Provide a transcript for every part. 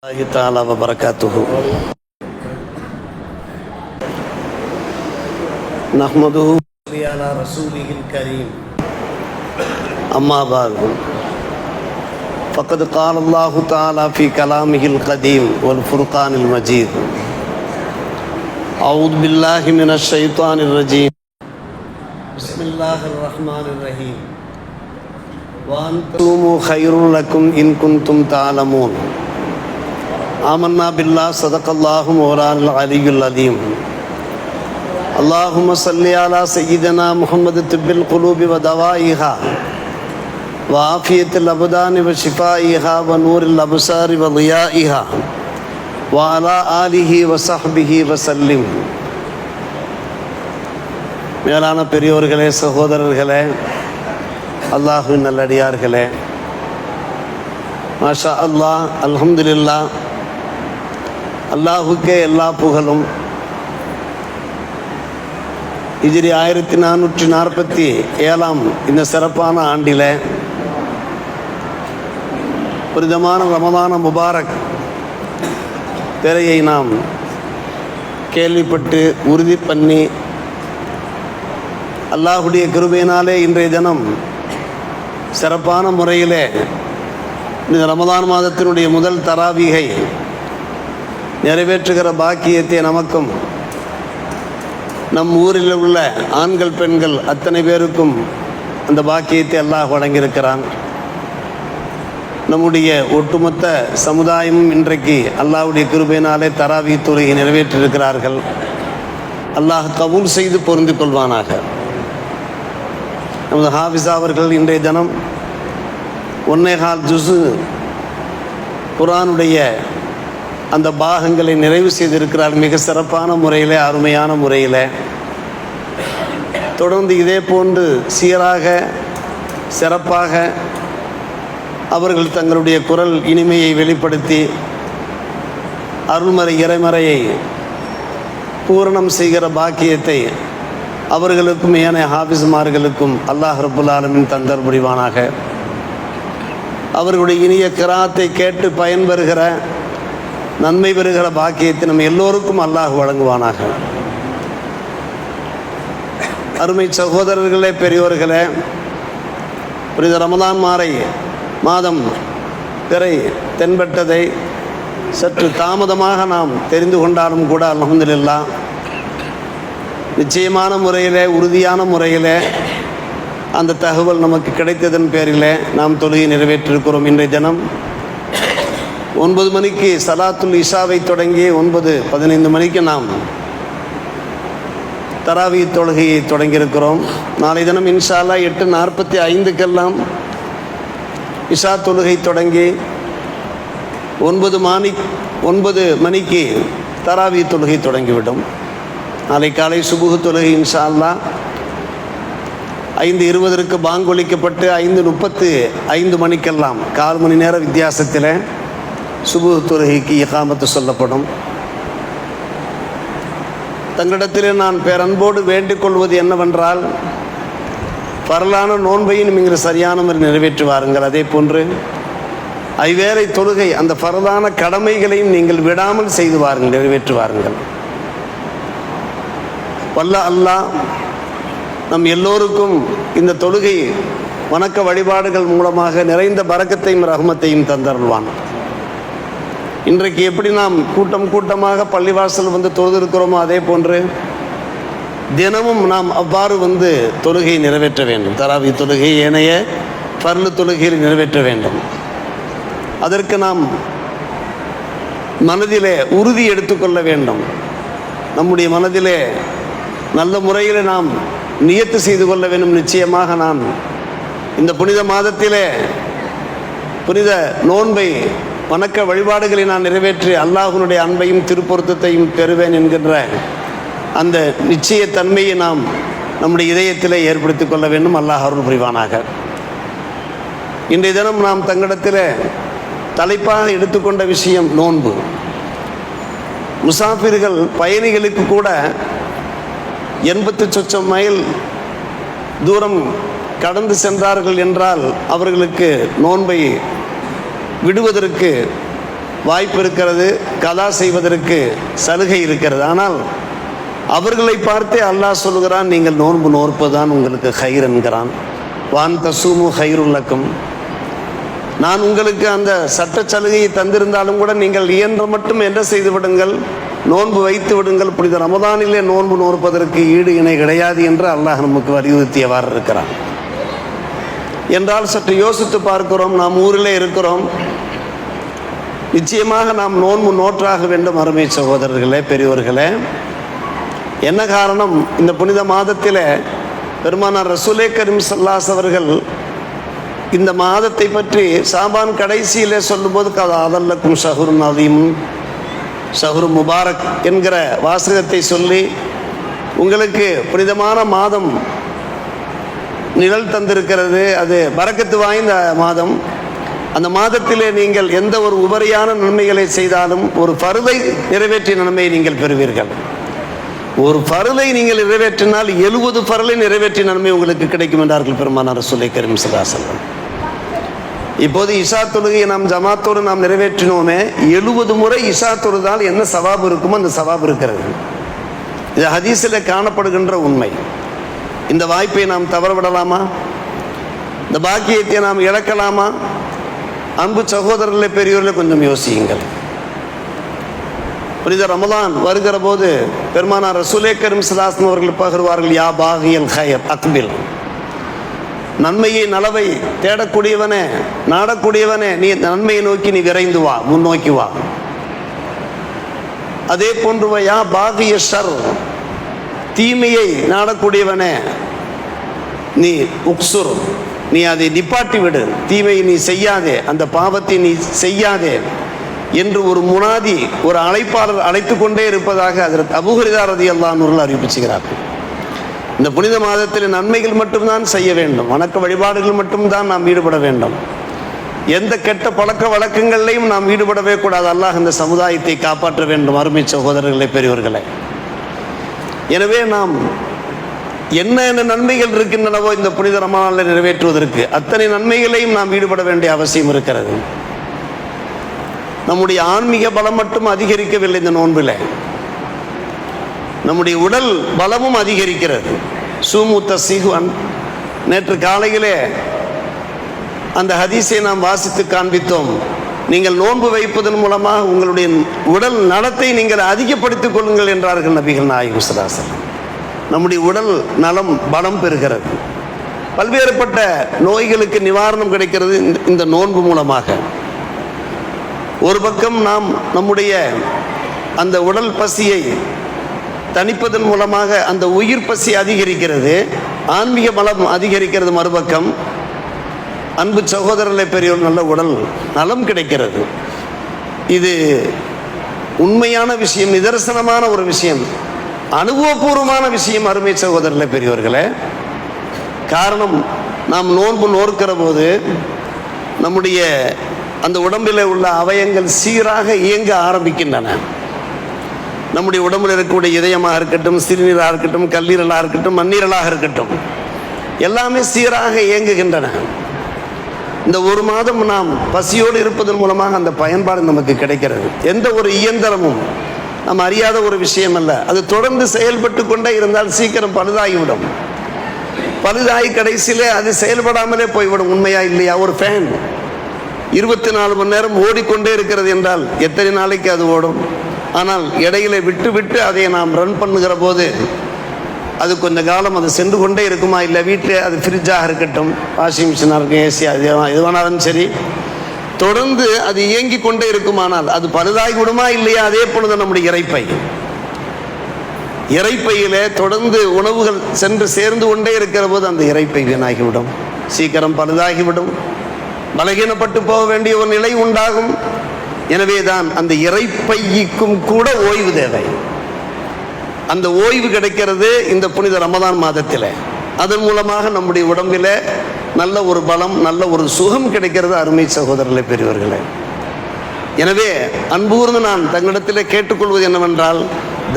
الله تعالى وبركاته. نحمده على رسوله الكريم. أما بعد فقد قال الله تعالى في كلامه القديم والفرقان المجيد. أعوذ بالله من الشيطان الرجيم. بسم الله الرحمن الرحيم. وأن تصوموا خير لكم إن كنتم تعلمون. آمنا بالله صدق الله مولانا العلي العظيم. اللهم صل على سيدنا محمد طب القلوب ودوائها وعافية الأبدان وشفائها ونور الأبصار وضيائها وعلى آله وصحبه وسلم. மேலான பெரியோர்களே, சகோதரர்களே, அல்லாஹ்வின் நல்லடியார்களே, மாஷா அல்லாஹ், அல்ஹம்துலில்லாஹ், அல்லாஹுக்கே எல்லா புகழும். ஹிஜ்ரி 1447 இந்த சிறப்பான ஆண்டில் புனிதமான ரமதான முபாரக் திரையை நாம் கேள்விப்பட்டு உறுதி பண்ணி அல்லாஹுடைய கிருபையினாலே இன்றைய தினம் சிறப்பான முறையிலே இந்த ரமதான் மாதத்தினுடைய முதல் தராவீகை நிறைவேற்றுகிற பாக்கியத்தை நமக்கும் நம் ஊரில் உள்ள ஆண்கள் பெண்கள் அத்தனை பேருக்கும் அந்த பாக்கியத்தை அல்லாஹ் வழங்கியிருக்கிறான். நம்முடைய ஒட்டுமொத்த சமுதாயமும் இன்றைக்கு அல்லாஹ்வுடைய கிருபையினாலே தராவி தொழுகை நிறைவேற்றியிருக்கிறார்கள். அல்லாஹ் கபூல் செய்து பொருந்து கொள்வானாக. நமது ஹாஃபிஸா அவர்கள் இன்றைய தினம் 1.25 ஜுஸு குர்ஆனுடைய அந்த பாகங்களை நிறைவு செய்திருக்கிறார். மிக சிறப்பான முறையில், அருமையான முறையில். தொடர்ந்து இதே போன்று சீராக சிறப்பாக அவர்கள் தங்களுடைய குரல் இனிமையை வெளிப்படுத்தி அருள்மறை இறைமறையை பூரணம் செய்கிற பாக்கியத்தை அவர்களுக்கும் ஏனைய ஹாஃபிஸ்மார்களுக்கும் அல்லாஹ் ரப்புல் ஆலமீன் தந்தர் புரிவானாக. அவர்களுடைய இனிய கிராத்தை கேட்டு பயன்பெறுகிற நன்மை பெறுகிற பாக்கியத்தை நம்ம எல்லோருக்கும் அல்லாஹ் வழங்குவானாக. அருமை சகோதரர்களே, பெரியோர்களே, புனித ரமதான் மாதம் பிறை தென்பட்டதை சற்று தாமதமாக நாம் தெரிந்து கொண்டாலும் கூட அல்ஹம்துலில்லாஹ் நிச்சயமான முறையில், உறுதியான முறையில் அந்த தகவல் நமக்கு கிடைத்ததன் பேரில் நாம் தொழுகை நிறைவேற்றிருக்கிறோம். இன்றைய தினம் 9 மணிக்கு சலாத்துல் இஷாவை தொடங்கி 9:15 மணிக்கு நாம் தராவி தொழுகையை தொடங்கியிருக்கிறோம். நாளை தினம் இன்ஷா அல்லாஹ் 8:45 இஷா தொழுகை தொடங்கி 9 மணிக்கு தராவி தொழுகை தொடங்கிவிடும். நாளை காலை சுபுஹ் தொழுகை இன்ஷா அல்லாஹ் 5:20 பாங்கொலிக்கப்பட்டு 5:35 மணிக்கெல்லாம் 1/4 மணி நேர வித்தியாசத்தில் சுபுஹ் தொழுகைக்கு இகாமத்து சொல்லப்படும். தங்களிடத்திலே நான் பேரன்போடு வேண்டிக் கொள்வது என்னவென்றால், பரலான நோன்பையும் நீங்கள் சரியான முறை நிறைவேற்றி வாருங்கள். அதே போன்று ஐவேளை தொழுகை, அந்த பரலான கடமைகளையும் நீங்கள் விடாமல் செய்து வாருங்கள், நிறைவேற்றி வாருங்கள். வல்ல அல்லாஹ் நம் எல்லோருக்கும் இந்த தொழுகை வணக்க வழிபாடுகள் மூலமாக நிறைந்த பரக்கத்தையும் ரஹ்மத்தையும் தந்தருள்வான். இன்றைக்கு எப்படி நாம் கூட்டமாக பள்ளிவாசல் வந்து தொழுதிருக்கிறோமோ அதே போன்று தினமும் நாம் அவ்வாறு வந்து தொழுகை நிறைவேற்ற வேண்டும். தராவி தொழுகை, ஏனைய ஃபர்லு தொழுகையில் நிறைவேற்ற வேண்டும். அதற்கு நாம் மனதிலே உறுதி எடுத்துக்கொள்ள வேண்டும். நம்முடைய மனதிலே நல்ல முறையில் நாம் நியத்து செய்து கொள்ள வேண்டும். நிச்சயமாக நான் இந்த புனித மாதத்திலே புனித நோன்பை வணக்க வழிபாடுகளை நான் நிறைவேற்றி அல்லாஹ்வுடைய அன்பையும் திருப்பொருத்தத்தையும் பெறுவேன் என்கின்ற அந்த நிச்சயத்தன்மையை நாம் நம்முடைய இதயத்திலே ஏற்படுத்தி கொள்ள வேண்டும். அல்லாஹ் அருள் புரிவானாக. இன்றைய தினம் நாம் தங்களிடத்தில் தலைப்பாக எடுத்துக்கொண்ட விஷயம் நோன்பு. முசாஃபிர்கள், பயணிகளுக்கு கூட 80 சொச்சம் மைல் தூரம் கடந்து சென்றார்கள் என்றால் அவர்களுக்கு நோன்பை விடுவதற்கு வாய்ப்பு இருக்கிறது, கலா செய்வதற்கு சலுகை இருக்கிறது. ஆனால் அவர்களை பார்த்தே அல்லாஹ் சொல்கிறான், நீங்கள் நோன்பு நோற்பதுதான் உங்களுக்கு ஹைர் என்கிறான். வான் தசூமு ஹைருல்லக்கும், நான் உங்களுக்கு அந்த சட்ட சலுகையை தந்திருந்தாலும் கூட நீங்கள் இயன்ற மட்டும் என்ன செய்து விடுங்கள், நோன்பு வைத்து விடுங்கள். புனித ரமதானிலே நோன்பு நோற்பதற்கு ஈடு இணை கிடையாது என்று அல்லாஹ் நமக்கு வலியுறுத்தியவாறு இருக்கிறான். என்றால் சற்று யோசித்து பார்க்கிறோம். நாம் ஊரிலே இருக்கிறோம், நிச்சயமாக நாம் நோன்பு நோற்றாக வேண்டும். அருமை சகோதரர்களே, பெரியவர்களே, என்ன காரணம்? இந்த புனித மாதத்தில் பெருமானார் ரசூலே கரீம் ஸல்லல்லாஹு அலைஹி அவர்கள் இந்த மாதத்தை பற்றி சாபான் கடைசியிலே சொல்லும்போது அதல்லக்கும் ஷஹ்ருன் அதீம், ஷஹ்ரு முபாரக் என்கிற வாசகத்தை சொல்லி, உங்களுக்கு புனிதமான மாதம் நிழல் தந்திருக்கிறது, அது பரக்கத்து வாய்ந்த மாதம். அந்த மாதத்திலே நீங்கள் எந்த ஒரு உபரியான நன்மைகளை செய்தாலும் ஒரு ஃபர்தை நிறைவேற்றிய நன்மையை நீங்கள் பெறுவீர்கள். ஒரு ஃபர்தை நீங்கள் நிறைவேற்றினால் 70 ஃபர்லை நிறைவேற்றிய நன்மை உங்களுக்கு கிடைக்கும் என்றார்கள் பெருமானார் ரசூலுல்லாஹி கரீம் ஸல்லல்லாஹு அலைஹி வஸல்லம். இப்போது இஷா தொழுகையை நாம் ஜமாத்தோடு நாம் நிறைவேற்றினோமே, 70 முறை இஷா தொழுதால் என்ன சவாபு இருக்குமோ அந்த சவாபு இருக்கிறது. இது ஹதீஸில் காணப்படுகின்ற உண்மை. இந்த வாய்ப்பை நாம் தவறவிடலாமா? இந்த பாக்கியத்தை நாம் இழக்கலாமா? அன்பு சகோதரர்களே, பெரியோர்களே, கொஞ்சம் யோசியுங்கள். புனித ரமலான் வருகிற போது பெருமானார் ரசூலே கரீம் ஸல்லல்லாஹு அலைஹி அவர்கள் பகர்வார்கள், யா பாகியல் ஹைர் அக்பில், நன்மையை நலவை தேடக்கூடியவனே, நாடக்கூடியவனே, நீ நன்மையை நோக்கி நீ விரைந்து வா, முன்னோக்கி வா. அதே போன்று யா பாகிய ஷர், தீமையை நாடக்கூடியவனே, நீ உக்சுர், நீ அதை நிப்பாட்டி விடு, தீமையை நீ செய்யாதே, அந்த பாவத்தை நீ செய்யாதே என்று ஒரு முனாதி, ஒரு அழைப்பாளர் அழைத்து கொண்டே இருப்பதாக ஹஜ்ரத் அபூ ஹுரைரா ரலியல்லாஹு அன்ஹு அவர்கள் அறிவிச்சுகிறார்கள். இந்த புனித மாதத்தில் நன்மைகள் மட்டும்தான் செய்ய வேண்டும், வணக்க வழிபாடுகள் மட்டும்தான் நாம் ஈடுபட வேண்டும். எந்த கெட்ட பழக்க வழக்கங்களையும் நாம் ஈடுபடவே கூடாது. அல்லாஹ் இந்த சமுதாயத்தை காப்பாற்ற வேண்டும். அருமை சகோதரர்களே, பெரியவர்களே, எனவே நாம் என்ன நன்மைகள் இருக்கின்றனவோ இந்த புனித ரமலானில் நிறைவேற்றுவதற்கு அத்தனை நன்மைகளையும் நாம் ஈடுபட வேண்டிய அவசியம் இருக்கிறது. நம்முடைய ஆன்மீக பலம் மட்டும் அதிகரிக்கவில்லை, இந்த நோன்பில் நம்முடைய உடல் பலமும் அதிகரிக்கிறது. சூமுத்த சிகுவன், நேற்று காலையிலே அந்த ஹதீஸை நாம் வாசித்து காண்பித்தோம். நீங்கள் நோன்பு வைப்பதன் மூலமாக உங்களுடைய உடல் நலத்தை நீங்கள் அதிகப்படுத்திக் கொள்ளுங்கள் என்றார்கள் நபிகள் நாயகம் ஸல்லல்லாஹு அலைஹி வஸல்லம். நம்முடைய உடல் நலம் பலம் பெறுகிறது. பல்வேறுபட்ட நோய்களுக்கு நிவாரணம் கிடைக்கிறது இந்த நோன்பு மூலமாக. ஒரு பக்கம் நாம் நம்முடைய அந்த உடல் பசியை தணிப்பதன் மூலமாக அந்த உயிர் பசி அதிகரிக்கிறது, ஆன்மீக பலம் அதிகரிக்கிறது. மறுபக்கம் அன்பு சகோதரர்களை, பெரியோர், நல்ல உடல் நலம் கிடைக்கிறது. இது உண்மையான விஷயம், நிதர்சனமான ஒரு விஷயம், அனுபவபூர்வமான விஷயம். அருமை சகோதரர்களை, பெரியோர்களே, காரணம் நாம் நோன்பு நோக்கிற போது நம்முடைய அந்த உடம்பில் உள்ள அவயங்கள் சீராக இயங்க ஆரம்பிக்கின்றன. நம்முடைய உடம்பில் இருக்கக்கூடிய இதயமாக இருக்கட்டும், சிறுநீராக இருக்கட்டும், கல்லீரலாக இருக்கட்டும், மண்ணீரலாக இருக்கட்டும், எல்லாமே சீராக இயங்குகின்றன. இந்த ஒரு மாதம் நாம் பசியோடு இருப்பதன் மூலமாக அந்த பயன்பாடு நமக்கு கிடைக்கிறது. எந்த ஒரு இயந்திரமும் நம்ம அறியாத ஒரு விஷயம் அல்ல. அது தொடர்ந்து செயல்பட்டு கொண்டே இருந்தால் சீக்கிரம் பழுதாகிவிடும். பழுதாகி கடைசியிலே அது செயல்படாமலே போய்விடும். உண்மையா இல்லையா? ஒரு ஃபேன் 24 மணி நேரம் ஓடிக்கொண்டே இருக்கிறது என்றால் எத்தனை நாளைக்கு அது ஓடும்? ஆனால் இடையில விட்டு விட்டு அதை நாம் ரன் பண்ணுகிற போது அது கொஞ்ச காலம் அது சென்று கொண்டே இருக்குமா? இல்லை வீட்டில் அது ஃப்ரிட்ஜாக இருக்கட்டும், வாஷிங் மிஷினாக இருக்கும், ஏசி, அது எதுவானாலும் சரி, தொடர்ந்து அது இயங்கி கொண்டே இருக்குமானால் அது பழுதாகி விடுமா இல்லையா? அதே பொழுது நம்முடைய இறைப்பையிலே தொடர்ந்து உணவுகள் சென்று சேர்ந்து கொண்டே இருக்கிற போது அந்த இறைப்பை வீணாகிவிடும், சீக்கிரம் பழுதாகிவிடும், பலகீனப்பட்டு போக வேண்டிய ஒரு நிலை உண்டாகும். எனவே தான் அந்த இறைப்பைக்கும் கூட ஓய்வு தேவை. அந்த ஓய்வு கிடைக்கிறது இந்த புனித ரமதான் மாதத்தில். அதன் மூலமாக நம்முடைய உடம்பில் நல்ல ஒரு பலம், நல்ல ஒரு சுகம் கிடைக்கிறது. அருமை சகோதரர்களே, பெரியவர்களே, எனவே அன்பூர்ந்து நான் தங்களிடத்தில் கேட்டுக்கொள்வது என்னவென்றால்,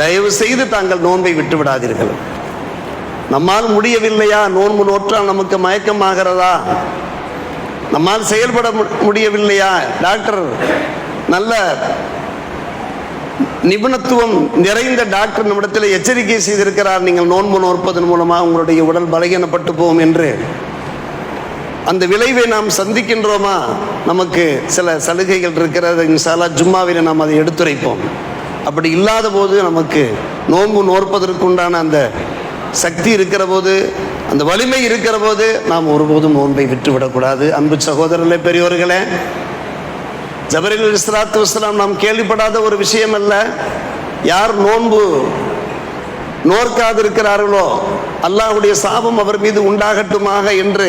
தயவு செய்து தாங்கள் நோன்பை விட்டு விடாதீர்கள். நம்மால் முடியவில்லையா? நோன்பு நோற்றால் நமக்கு மயக்கமாகிறதா? நம்மால் செயல்பட முடியவில்லையா? டாக்டர் நல்ல நிபுணத்துவம் நிறைந்த டாக்டர் நம்மிடத்தில் எச்சரிக்கை செய்திருக்கிறார், நீங்கள் நோன்பு நோற்பதன் மூலமாக உங்களுடைய உடல் பலகீனப்பட்டு போகும் என்று. அந்த விளைவை நாம் சந்திக்கின்றோமா? நமக்கு சில சலுகைகள் இருக்கிறது, இன்ஷா அல்லாஹ் ஜும்மாவில் நாம் அதை எடுத்துரைப்போம். அப்படி இல்லாத போது நமக்கு நோன்பு நோற்பதற்குண்டான அந்த சக்தி இருக்கிற போது, அந்த வலிமை இருக்கிற போது நாம் ஒருபோதும் நோன்பை விட்டுவிடக்கூடாது. அன்பு சகோதரர்களே, பெரியோர்களே, ஜபரீல் அலைஹிஸ்ஸலாத்து வஸ்ஸலாம் நாம் கேள்விப்படாத ஒரு விஷயம் அல்ல. யார் நோன்பு நோற்காதிருக்கிறார்களோ அல்லாஹ்வுடைய சாபம் அவர் மீது உண்டாகட்டுமாக என்று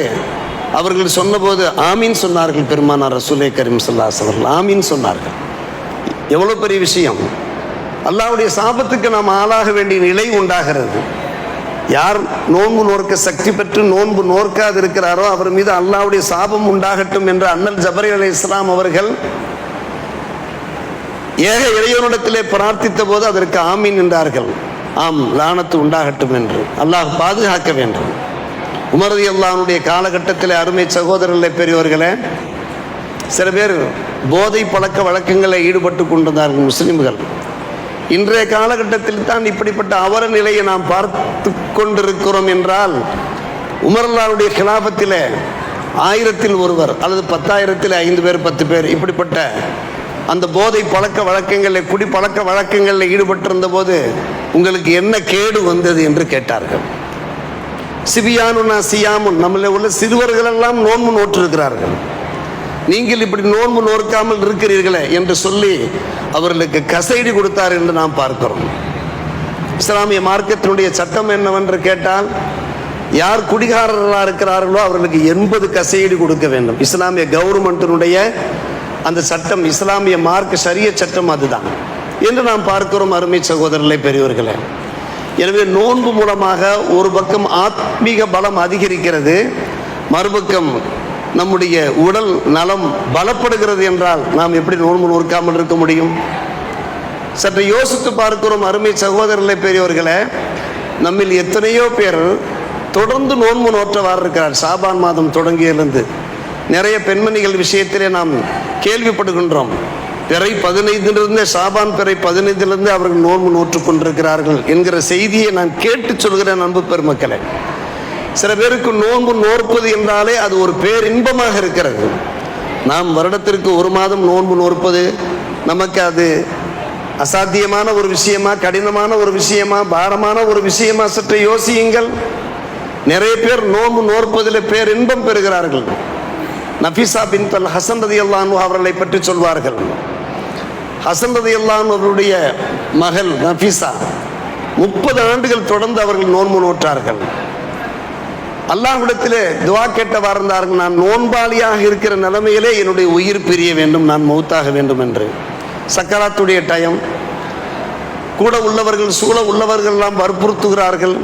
அவர்கள் சொன்னபோது ஆமீன் சொன்னார்கள். பெருமானார் ரசூலே கரீம் ஸல்லல்லாஹு அலைஹி வஸல்லம் ஆமீன் சொன்னார்கள். எவ்வளோ பெரிய விஷயம்! அல்லாஹ்வுடைய சாபத்துக்கு நாம் ஆளாக வேண்டிய நிலை உண்டாகிறது. யார் நோன்பு நோற்க சக்தி பெற்று நோன்பு நோற்காது இருக்கிறாரோ அவர் மீது அல்லாஹ்வுடைய சாபம் உண்டாகட்டும் என்று அண்ணல் ஜபரீல் அலைஹிஸ்ஸலாம் அவர்கள் ஏக இறைவனிடத்திலே பிரார்த்தித்த போது அதற்கு ஆமீன் என்றார்கள். ஆம், லானத்து உண்டாகட்டும் என்று. அல்லாஹ் பாதுகாக்க வேண்டும். உமர் ரலியல்லாஹு அன்ஹுடைய காலகட்டத்தில் அருமை சகோதரர்களே, பெரியவர்களே, சில பேர் போதை பழக்க வழக்கங்களில் ஈடுபட்டு கொண்டிருந்தார்கள் முஸ்லிம்கள். இன்றைய காலகட்டத்தில் தான் இப்படிப்பட்ட அவல நிலையை நாம் பார்த்து கொண்டிருக்கிறோம் என்றால், உமர் ரலியல்லாஹுடைய கிலாபத்தில் 1000-ல் ஒருவர் அல்லது 10,000-ல் 5 பேர் 10 பேர் இப்படிப்பட்ட அந்த போதை பழக்க வழக்கங்களில் குடி பழக்க வழக்கங்களில் ஈடுபட்டிருந்த போது உங்களுக்கு என்ன கேடு வந்தது என்று கேட்டார்கள். சிபியானுனா சியாமுன், நம்மள உள்ள சிறுவர்கள் எல்லாம் நோன்பு நோற்றிருக்கிறார்கள், நீங்கள் இப்படி நோன்பு நோற்காமல் இருக்கிறீர்களே என்று சொல்லி அவர்களுக்கு கசைடி கொடுத்தார் என்று நாம் பார்க்கிறோம். இஸ்லாமிய மார்க்கத்தினுடைய சட்டம் என்னவென்று கேட்டால், யார் குடிகாரர்களாக இருக்கிறார்களோ அவர்களுக்கு 80 கசையடி கொடுக்க வேண்டும். இஸ்லாமிய கவர்மெண்ட்டினுடைய அந்த சட்டம், இஸ்லாமிய மார்க்க ஷரிய சட்டம் அதுதான் என்று நாம் பார்க்கிறோம். அருமை சகோதரர்களே, பெரியவர்களே, எனவே நோன்பு மூலமாக ஒரு பக்கம் ஆத்மீக பலம் அதிகரிக்கிறது, மறுபக்கம் நம்முடைய உடல் நலம் பலப்படுகிறது என்றால் நாம் எப்படி நோன்பு நோற்காமல் இருக்க முடியும்? சற்று யோசித்து பார்க்கிறோம். அருமை சகோதரர்களே, பெரியவர்களே, நம்மில் எத்தனையோ பேர் தொடர்ந்து நோன்பு நோற்றவாறு இருக்கிறார். ஷாபான் மாதம் தொடங்கியிருந்து நிறைய பெண்மணிகள் விஷயத்திலே நாம் கேள்விப்படுகின்றோம். பிறை 15 ஷாபான் பிறை 15 அவர்கள் நோன்பு நோற்று கொண்டிருக்கிறார்கள் என்கிற செய்தியை நான் கேட்டு சொல்கிறேன். அன்பு பெருமக்களே, சில பேருக்கு நோன்பு நோற்பது என்றாலே அது ஒரு பேரின்பமாக இருக்கிறது. நாம் வருடத்திற்கு 1 மாதம் நோன்பு நோற்பது நமக்கு அது அசாத்தியமான ஒரு விஷயமா, கடினமான ஒரு விஷயமா, பாரமான ஒரு விஷயமா? சற்று யோசியுங்கள். நிறைய பேர் நோன்பு நோற்பதில் பேரின்பம் பெறுகிறார்கள். நஃபீஸா பின்த் அல் ஹசன் ரலியல்லாஹு அன்ஹு அவர்களை பற்றி சொல்வார்கள். ஹசன் ரலியல்லாஹு அன்ஹு அவருடைய மகள் நஃபீஸா 30 ஆண்டுகள் தொடர்ந்து அவர்கள் நோன்பு நோற்றார்கள். அல்லாஹ்விடத்திலே துஆ கேட்டவாறு இருந்தார்கள், நான் நோன்பாளியாக இருக்கிற நிலைமையிலே என்னுடைய உயிர் பிரிய வேண்டும், நான் மௌத்தாக வேண்டும் என்று. சக்கராத்துடைய டைம், கூட உள்ளவர்கள் சூழ உள்ளவர்கள் எல்லாம் வற்புறுத்துகிறார்கள்,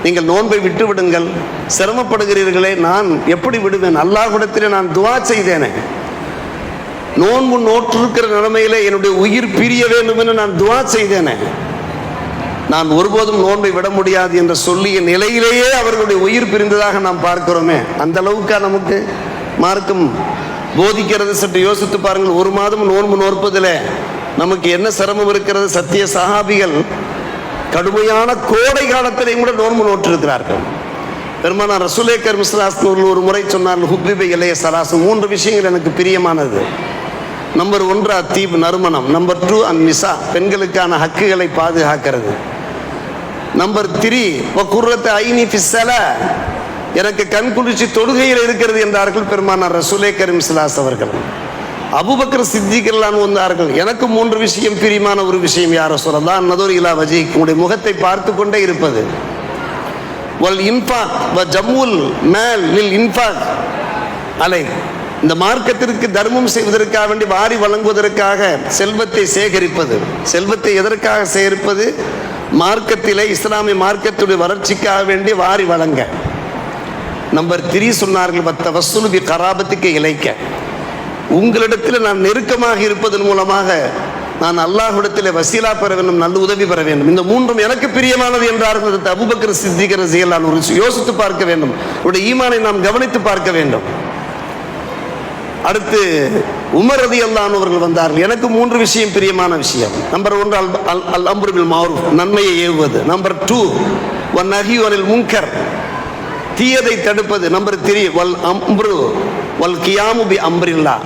நீங்கள் நோன்பை விட்டு விடுங்கள், சிரமப்படுகிறீர்களே, நான் எப்படி விடுவேன்? அல்லாஹ்விடத்திலே நான் துஆ செய்தேனே, நோன்பு நோற்றிருக்கிற நிலைமையிலே என்னுடைய உயிர் பிரிய வேண்டும் என்று நான் துஆ செய்தேனே, நான் ஒருபோதும் நோன்பை விட முடியாது என்று சொல்லிய நிலையிலேயே அவர்களுடைய உயிர் பிரிந்ததாக நாம் பார்க்கிறோமே. அந்த அளவுக்கு நமக்கு மார்க்கம் போதிக்கிறது. சற்று யோசித்து பாருங்கள். 1 மாதம் நோன்பு நோற்பதில் நமக்கு என்ன சிரமம் இருக்கிறது? சத்திய சஹாபிகள் கடுமையான கோடை காலத்திலையும் கூட நோன்பு நோற்றிருக்கிறார்கள். பெருமானார் ரசூலே கரீம் ஸல்லல்லாஹு அலைஹி வஸல்லம் ஒரு முறை சொன்னார்கள், ஹுப்பிப இலைய ஸலாஸு, 3 விஷயங்கள் எனக்கு பிரியமானது. நம்பர் 1 அத்தீப், நறுமணம். நம்பர் 2 அந்நிசா, பெண்களுக்கான ஹக்குகளை பாதுகாக்கிறது. நம்பர் 3 வகுர்ரத்து ஐனி ஃபிஸ்ஸலா, எனக்கு கண் குளிர்ச்சி தொழுகையில் இருக்கிறது என்றார்கள் பெருமானார் ரசூலே கரீம் ஸல்லல்லாஹு அலைஹி வஸல்லம். அபூபக்கர் சித்திக் ரலியல்லாஹு வந்தார்கள், எனக்கு 3 விஷயம் பிரியமான ஒரு விஷயம் யா ரசூலல்லாஹ், நதுர் இலா வஜ்ஹிக், உங்களுடைய முகத்தை பார்த்து கொண்டே இருப்பது. வல் இன்ஃபாக் வ ஜம்முல் மால் லில் இன்ஃபாக் அலை, இந்த மார்க்கத்திற்கு தர்மம் செய்வதற்காக வேண்டி வாரி வழங்குவதற்காக செல்வத்தை சேகரிப்பது. செல்வத்தை எதற்காக சேகரிப்பது? மார்க்கத்திலே இஸ்லாமிய மார்க்கத்துடைய வளர்ச்சிக்காக வேண்டி வாரி வழங்க. நம்பர் 3 சொன்னார்கள், வத்த வசூல் பி கராபத்துக்கு இழைக்க, உங்களிடத்தில் நான் நெருக்கமாக இருப்பதன் மூலமாக நான் அல்லாஹ்விடத்தில் வசீலா பெற வேண்டும், நல்ல உதவி பெற வேண்டும். இந்த 3ம் எனக்கு பிரியமானது என்றார்கள் அபூபக்கர் சித்திக் ரலியல்லாஹு அன்ஹு. யோசித்து பார்க்க வேண்டும், அவருடைய ஈமானை நாம் கவனித்து பார்க்க வேண்டும். அடுத்து உமர் ரலியல்லாஹு அன்ஹு அவர்கள் வந்தார்கள். எனக்கு 3 விஷயம் பிரியமான விஷயம். நம்பர் 1 அல் அம்ரு பில் மஅரூஃப், நன்மையை ஏவுவது. நம்பர் 2 வன் நஹ்யு அனில் முன்கர், தீயதை தடுப்பது. நம்பர் 3 வல் அம்ரு வல் கியாமு பி அம்ரில்லாஹ்,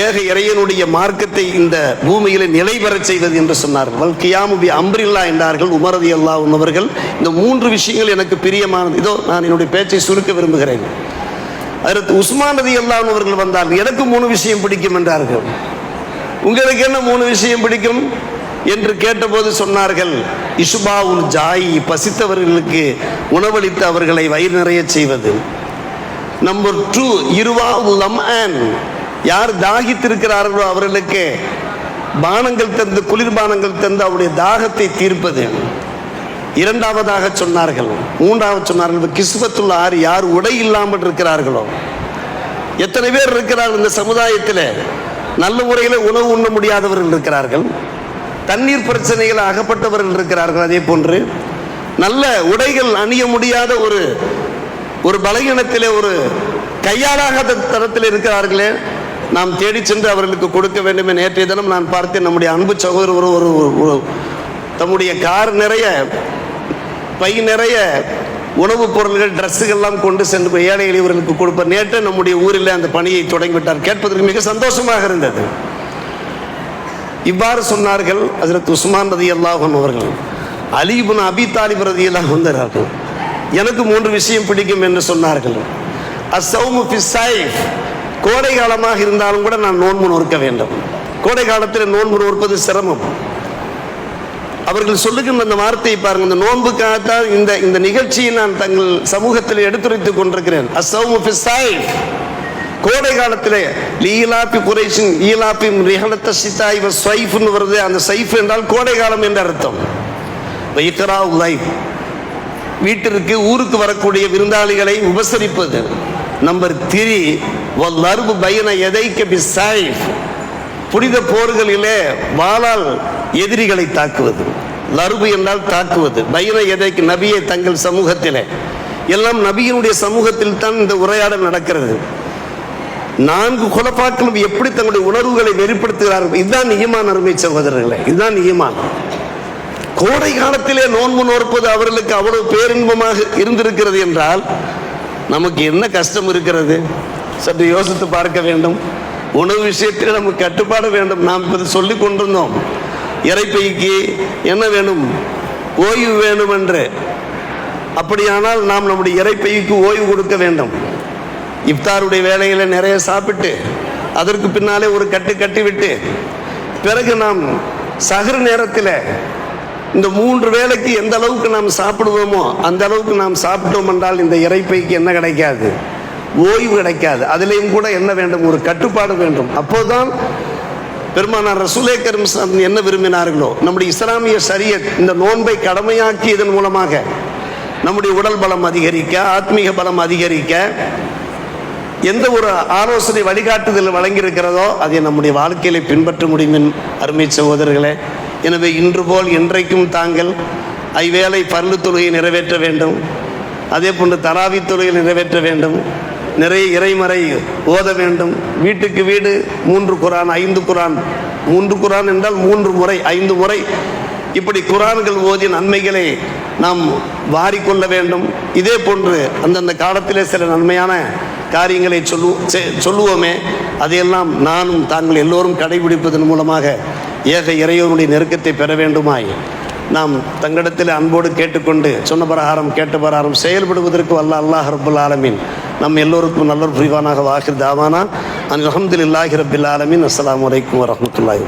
ஏக இறைவனுடைய மார்க்கத்தை இந்த பூமியில நிலை பெறச் செய்வது என்று சொன்னார்கள். வல் கியாமு பி அம்ரில்லாஹ் என்றார்கள் உமர் ரலியல்லாஹு அன்ஹு அவர்கள். இந்த 3 விஷயங்கள் எனக்கு பிரியமானது. இதோ நான் என்னுடைய பேச்சை சுருக்க விரும்புகிறேன். அதற்கு உஸ்மான் ரலியல்லாஹு அன்ஹு அவர்கள் வந்தார்கள். எனக்கு 3 விஷயம் பிடிக்கும் என்றார்கள். உங்களுக்கு என்ன 3 விஷயம் பிடிக்கும் என்று கேட்டபோது சொன்னார்கள், இஷ்பாவுல் ஜாயி, பசித்தவர்களுக்கு உணவளித்து அவர்களை வயிறு நிறைய செய்வது. நம்பர் 2 இருவாவுல் லம்ஆன், யார் தாகித்திருக்கிறார்களோ அவர்களுக்கு பானங்கள் தந்து, குளிர்பானங்கள் தந்து அவருடைய தாகத்தை தீர்ப்பது. இரண்டாவதாக சொன்னார்கள், மூன்றாவது சொன்னார்கள் கிஸ்வத்துல் ஆரி, யார் உடை இல்லாமல் இருக்கிறார்களோ. எத்தனை பேர் இருக்கிறார்கள் இந்த சமுதாயத்தில் நல்ல முறையில் உணவு உண்ண முடியாதவர்கள் இருக்கிறார்கள், தண்ணீர் பிரச்சனைகள் அகப்பட்டவர்கள் இருக்கிறார்கள். அதே போன்று நல்ல உடைகள் அணிய முடியாத ஒரு பலகீனத்திலே, ஒரு கையாளாகாத தரத்தில் இருக்கிறார்களே, நாம் தேடி சென்று அவர்களுக்கு கொடுக்க வேண்டும். நேற்றைய தினம் நான் பார்த்தேன், நம்முடைய அன்பு சகோதரர் ஒரு தம்முடைய கார் நிறைய, பை நிறைய உணவுப் பொருள்கள், ட்ரெஸ்ஸுகள்லாம் கொண்டு சென்று ஏழை எளியவர்களுக்கு கொடுப்பார். நேற்று நம்முடைய ஊரில் அந்த பணியை தொடங்கிவிட்டார். கேட்பதற்கு மிக சந்தோஷமாக இருந்தது. இவ்வாறு சொன்னார்கள் ஹஜ்ரத் உஸ்மான் ரலியல்லாஹு அன்ஹு அவர்கள். அலி இப்னு அபி தாலிப் ரலியல்லாஹு வந்தார்கள். எனக்கு 3 விஷயம் பிடிக்கும் என்று சொன்னார்கள். அஸ்ஸௌமு ஃபிஸ் ஸைஃப், கோடை காலமாக இருந்தாலும் கூட நான் நோன்பு நோற்க வேண்டும். கோடை காலத்தில் நோன்பு நோற்பது சிரமம். அவர்கள் சொல்லுகின்ற அந்த வார்த்தையை பாருங்கள். இந்த நோன்புக்காகத்தான் இந்த நிகழ்ச்சியை நான் தங்கள் சமூகத்தில் எடுத்துரைத்துக் கொண்டிருக்கிறேன். அஸ்ஸௌமு ஃபிஸ் ஸைஃப், கோடை காலத்திலே லீலாபி குரைஷின் ஈலாபி ரிஹலத்த ஷிதாய் வ ஸைஃப்னு வருது. அந்த ஸைஃப் என்றால் கோடை காலம் என்ற அர்த்தம். வைக்ராஉல் லைஃப், வீட்டிற்கு ஊருக்கு வரக்கூடிய விருந்தாளிகளை உபசரிப்பது. நம்பர் 3 வல் லர்பு பைன யதைக பிஸ் ஸைஃப், புனித போர்களிலே வாளால் எதிரிகளை தாக்குவது. லர்பு என்றால் தாக்குவது. பைன யதைக்கு, நபியை தங்கள் சமூகத்திலே, எல்லாம் நபியினுடைய சமூகத்தில் தான் இந்த உரையாடல் நடக்கிறது. 4 குலபாக்களும் எப்படி தங்களுடைய உணர்வுகளை வெளிப்படுத்துகிறார்கள். இதுதான் ஈமான் அருமை சகோதரர்களே, இதுதான் ஈமான். கோடை காலத்திலே நோன்பு நோற்பது அவர்களுக்கு அவ்வளவு பேரின்பமாக இருந்திருக்கிறது என்றால் நமக்கு என்ன கஷ்டம் இருக்கிறது? சற்று யோசித்து பார்க்க வேண்டும். உணவு விஷயத்தில் நமக்கு கட்டுப்பாடு வேண்டும். நாம் இப்போது சொல்லி கொண்டிருந்தோம், இறைப்பைக்கு என்ன வேணும்? ஓய்வு வேணும் என்று. அப்படியானால் நாம் நம்முடைய இறைப்பைக்கு ஓய்வு கொடுக்க வேண்டும். இஃப்தாருடைய வேலைகளை நிறைய சாப்பிட்டு அதற்கு பின்னாலே ஒரு கட்டிவிட்டு பிறகு நாம் சஹர் நேரத்தில் இந்த 3 வேளைக்கு எந்த அளவுக்கு நாம் சாப்பிடுவோமோ அந்த அளவுக்கு நாம் சாப்பிட்டோம் என்றால் இந்த இறைப்பைக்கு என்ன கிடைக்காது? ஓய்வு கிடைக்காது. அதிலையும் கூட என்ன வேண்டும்? ஒரு கட்டுப்பாடு வேண்டும். அப்போதான் பெருமானார் ரசூலே கரீம் என்ன விரும்பினார்களோ, நம்முடைய இஸ்லாமிய ஷரியத் இந்த நோன்பை கடமையாக்கியதன் மூலமாக நம்முடைய உடல் பலம் அதிகரிக்க, ஆத்மீக பலம் அதிகரிக்க, எந்த ஒரு ஆலோசனை வழிகாட்டுதல் வழங்கியிருக்கிறதோ அதை நம்முடைய வாழ்க்கையில பின்பற்ற முடியும் அருமை சகோதரர்களே. எனவே இன்று போல் என்றைக்கும் தாங்கள் ஐவேளை பர்லு தொழுகையை நிறைவேற்ற வேண்டும். அதே போன்று தராவி தொழுகையை நிறைவேற்ற வேண்டும். நிறைய இறைமறை ஓத வேண்டும். வீட்டுக்கு வீடு 3 குரான், 5 குரான், 3 குரான் என்றால் 3 முறை 5 முறை இப்படி குரான்கள் ஓதி நன்மைகளை நாம் வாரிக்கொள்ள வேண்டும். இதே போன்று அந்தந்த காலத்திலே சில நன்மையான காரியங்களை சொல்லுவோமே, அதையெல்லாம் நானும் தாங்கள் எல்லோரும் கடைபிடிப்பதன் மூலமாக ஏக இறைவனுடைய நெருக்கத்தை பெற வேண்டுமாய் நாம் தங்களிடத்தில் அன்போடு கேட்டுக்கொண்டு சொன்ன பிரகாரம் கேட்ட பிரகாரம் செயல்படுவதற்கு வல்ல அல்லாஹ் ரப்புல் ஆலமீன் நம் எல்லோருக்கும் நல்ல புரிவானாக. வாஹிர் தாவானா அல்ஹம்துலில்லாஹி ரப்பில் ஆலமீன். அஸ்ஸலாமு அலைக்கும் வரஹ்மத்துல்லாஹி.